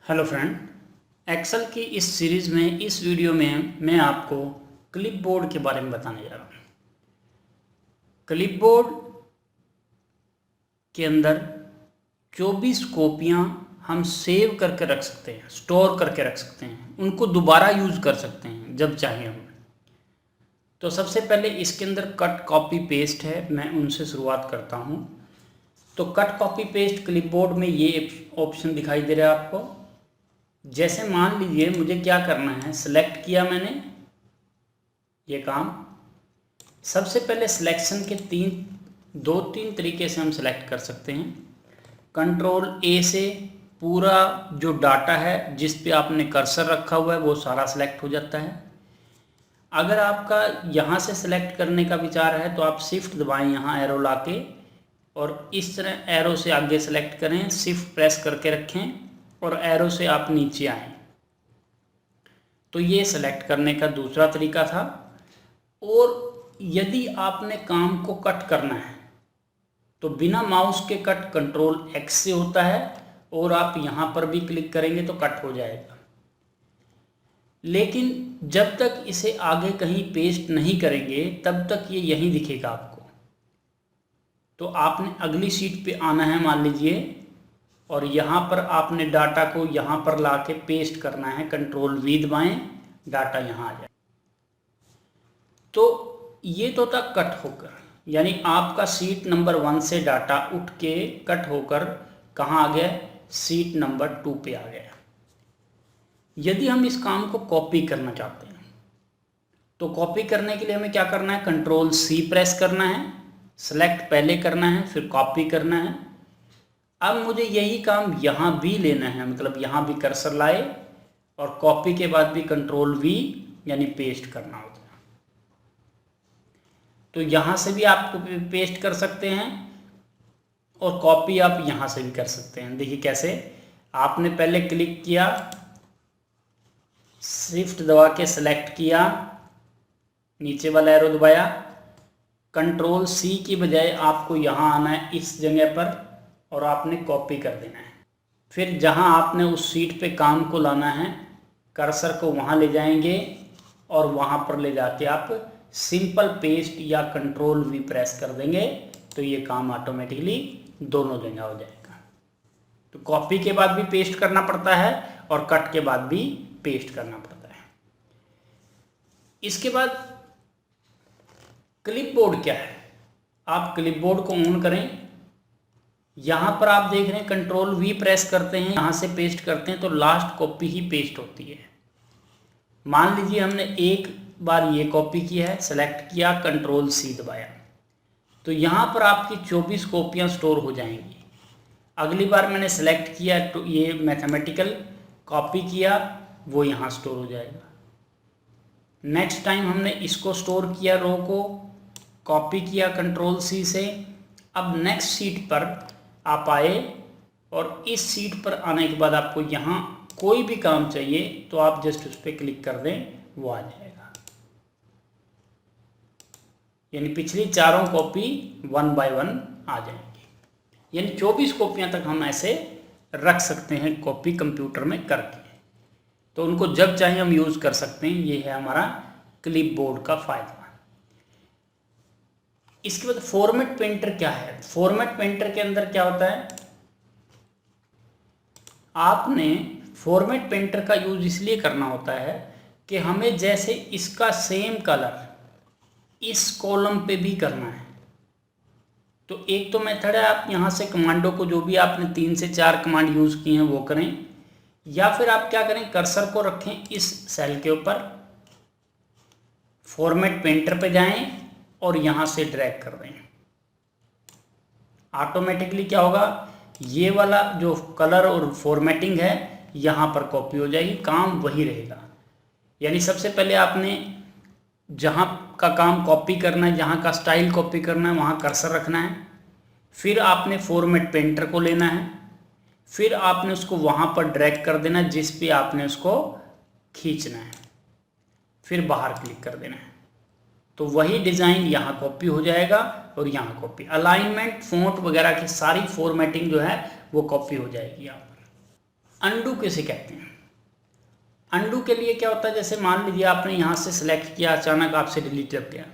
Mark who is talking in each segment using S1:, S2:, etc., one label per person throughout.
S1: Hello friend, Excel की इस series में इस वीडियो में मैं आपको क्लिपबोर्ड के बारे में बताने जा रहा हूँ। क्लिपबोर्ड के अंदर 24 कॉपियाँ हम सेव करके रख सकते हैं, स्टोर करके रख सकते हैं, उनको दोबारा यूज़ कर सकते हैं जब चाहें हम। तो सबसे पहले इसके अंदर कट कॉपी पेस्ट है, मैं उनसे शुरुआत करता हूँ। तो कट कॉपी पेस्ट क्लिपबोर्ड में ये ऑप्शन दिखाई दे रहा है आपको। जैसे मान लीजिए मुझे क्या करना है, सिलेक्ट किया मैंने ये काम। सबसे पहले सिलेक्शन के दो तीन तरीके से हम सिलेक्ट कर सकते हैं। कंट्रोल ए से पूरा जो डाटा है जिस पे आपने कर्सर रखा हुआ है वो सारा सिलेक्ट हो जाता है। अगर आपका यहाँ से सिलेक्ट करने का विचार है तो आप शिफ्ट दबाएं यहाँ एरो लाके, और इस तरह एरो से आगे सेलेक्ट करें, शिफ्ट प्रेस करके रखें और एरो से आप नीचे आएं। तो ये सेलेक्ट करने का दूसरा तरीका था। और यदि आपने काम को कट करना है तो बिना माउस के कट कंट्रोल एक्स से होता है, और आप यहाँ पर भी क्लिक करेंगे तो कट हो जाएगा। लेकिन जब तक इसे आगे कहीं पेस्ट नहीं करेंगे तब तक ये यहीं दिखेगा आपको। तो आपने अगली शीट पे आना है मान लीजिए, और यहाँ पर आपने डाटा को यहाँ पर लाके पेस्ट करना है। कंट्रोल वी दबाएं, डाटा यहाँ आ जाए। तो ये तो था कट होकर, यानी आपका सीट नंबर 1 से डाटा उठ के कट होकर कहाँ आ गया, सीट नंबर 2 पे आ गया। यदि हम इस काम को कॉपी करना चाहते हैं तो कॉपी करने के लिए हमें क्या करना है, कंट्रोल सी प्रेस करना है, सेलेक्ट पहले करना है, फिर कॉपी करना है। अब मुझे यही काम यहाँ भी लेना है, मतलब यहाँ भी कर्सर लाए और कॉपी के बाद भी कंट्रोल वी यानी पेस्ट करना होता है। तो यहाँ से भी आप पेस्ट कर सकते हैं और कॉपी आप यहाँ से भी कर सकते हैं। देखिए कैसे, आपने पहले क्लिक किया, शिफ्ट दबा के सेलेक्ट किया, नीचे वाला एरो दबाया, कंट्रोल सी की बजाय आपको यहाँ आना है इस जगह पर और आपने कॉपी कर देना है। फिर जहाँ आपने उस सीट पे काम को लाना है, कर्सर को वहाँ ले जाएंगे और वहाँ पर ले जाके आप सिंपल पेस्ट या कंट्रोल वी प्रेस कर देंगे तो ये काम ऑटोमेटिकली दोनों जगह हो जाएगा। तो कॉपी के बाद भी पेस्ट करना पड़ता है और कट के बाद भी पेस्ट करना पड़ता है। इसके बाद क्लिपबोर्ड क्या है, आप क्लिपबोर्ड को ऑन करें। यहाँ पर आप देख रहे हैं कंट्रोल वी प्रेस करते हैं, यहाँ से पेस्ट करते हैं तो लास्ट कॉपी ही पेस्ट होती है। मान लीजिए हमने एक बार ये कॉपी किया है, सेलेक्ट किया, कंट्रोल सी दबाया, तो यहाँ पर आपकी 24 कॉपियाँ स्टोर हो जाएंगी। अगली बार मैंने सेलेक्ट किया तो ये मैथमेटिकल कॉपी किया, वो यहाँ स्टोर हो जाएगा। नेक्स्ट टाइम हमने इसको स्टोर किया, रो को कॉपी किया कंट्रोल सी से। अब नेक्स्ट सीट पर आप आए और इस सीट पर आने के बाद आपको यहाँ कोई भी काम चाहिए तो आप जस्ट उस पर क्लिक कर दें, वो आ जाएगा। यानी पिछली चारों कॉपी 1 बाय 1 आ जाएंगी। यानी 24 कॉपियाँ तक हम ऐसे रख सकते हैं कॉपी कंप्यूटर में करके। तो उनको जब चाहे हम यूज़ कर सकते हैं। ये है हमारा क्लिपबोर्ड का फ़ायदा। इसके बाद फॉर्मेट पेंटर क्या है। फॉर्मेट पेंटर के अंदर क्या होता है, आपने फॉर्मेट पेंटर का यूज इसलिए करना होता है कि हमें जैसे इसका सेम कलर इस कॉलम पे भी करना है। तो एक तो मेथड है, आप यहाँ से कमांडो को जो भी आपने 3 से 4 कमांड यूज़ किए हैं वो करें, या फिर आप क्या करें, कर्सर को रखें इस सेल के ऊपर, फॉर्मेट पेंटर पे जाएं और यहाँ से ड्रैग कर दें। ऑटोमेटिकली क्या होगा, ये वाला जो कलर और फॉर्मेटिंग है यहाँ पर कॉपी हो जाएगी, काम वही रहेगा। यानी सबसे पहले आपने जहाँ का काम कॉपी करना है, जहाँ का स्टाइल कॉपी करना है, वहाँ कर्सर रखना है। फिर आपने फॉर्मेट पेंटर को लेना है, फिर आपने उसको वहाँ पर ड्रैग कर देना जिस पे आपने उसको खींचना है, फिर बाहर क्लिक कर देना है। तो वही डिज़ाइन यहाँ कॉपी हो जाएगा और यहाँ कॉपी, अलाइनमेंट, फ़ॉन्ट वगैरह की सारी फॉर्मेटिंग जो है वो कॉपी हो जाएगी यहाँ पर। अंडू किसे कहते हैं? अंडू के लिए क्या होता है, जैसे मान लीजिए आपने यहाँ से सिलेक्ट किया, अचानक आपसे डिलीट लग गया,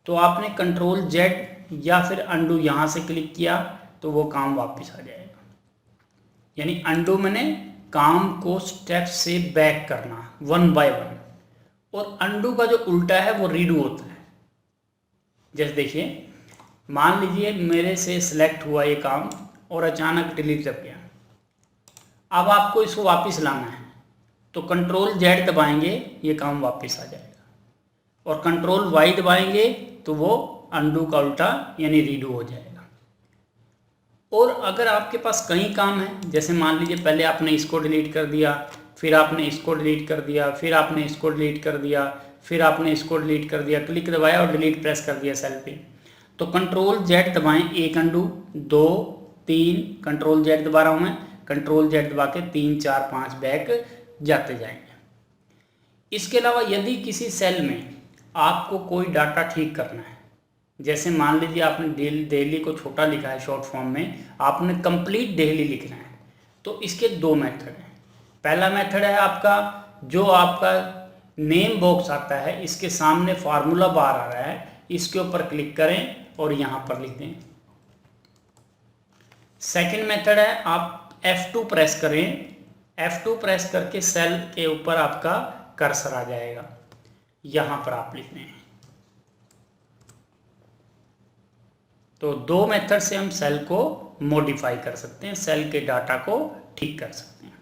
S1: तो आपने कंट्रोल जेड या फिर अंडू यहाँ से क्लिक किया तो वो काम वापस आ जाएगा। यानी अंडू मैंने काम को स्टेप से बैक करना, वन बाय वन। और अंडू का जो उल्टा है वो रीडू होता है। जैसे देखिए, मान लीजिए मेरे से सिलेक्ट हुआ ये काम और अचानक डिलीट लग गया, अब आपको इसको वापस लाना है तो कंट्रोल जेड दबाएंगे, ये काम वापस आ जाएगा, और कंट्रोल वाई दबाएंगे तो वो अंडू का उल्टा यानी रीडू हो जाएगा। और अगर आपके पास कई काम हैं, जैसे मान लीजिए पहले आपने इसको डिलीट कर दिया, फिर आपने इसको डिलीट कर दिया, फिर आपने इसको डिलीट कर दिया, फिर आपने इसको डिलीट कर दिया, क्लिक दबाया और डिलीट प्रेस कर दिया सेल पे, तो कंट्रोल जेड दबाएं, एक अंडू, 2 3, कंट्रोल जेड दबा रहा हूँ मैं, कंट्रोल जेड दबा के 3 4 5 बैक जाते जाएंगे। इसके अलावा यदि किसी सेल में आपको कोई डाटा ठीक करना है, जैसे मान लीजिए आपने डेली को छोटा लिखा है शॉर्ट फॉर्म में, आपने कंप्लीट डेली लिखना है, तो इसके 2 मेथड हैं। पहला मेथड है आपका, जो आपका नेम बॉक्स आता है, इसके सामने फार्मूला बार आ रहा है, इसके ऊपर क्लिक करें और यहाँ पर लिख दें। सेकंड मेथड है आप F2 प्रेस करें, F2 प्रेस करके सेल के ऊपर आपका कर्सर आ जाएगा, यहाँ पर आप लिख दें। तो 2 मेथड से हम सेल को मॉडिफाई कर सकते हैं, सेल के डाटा को ठीक कर सकते हैं।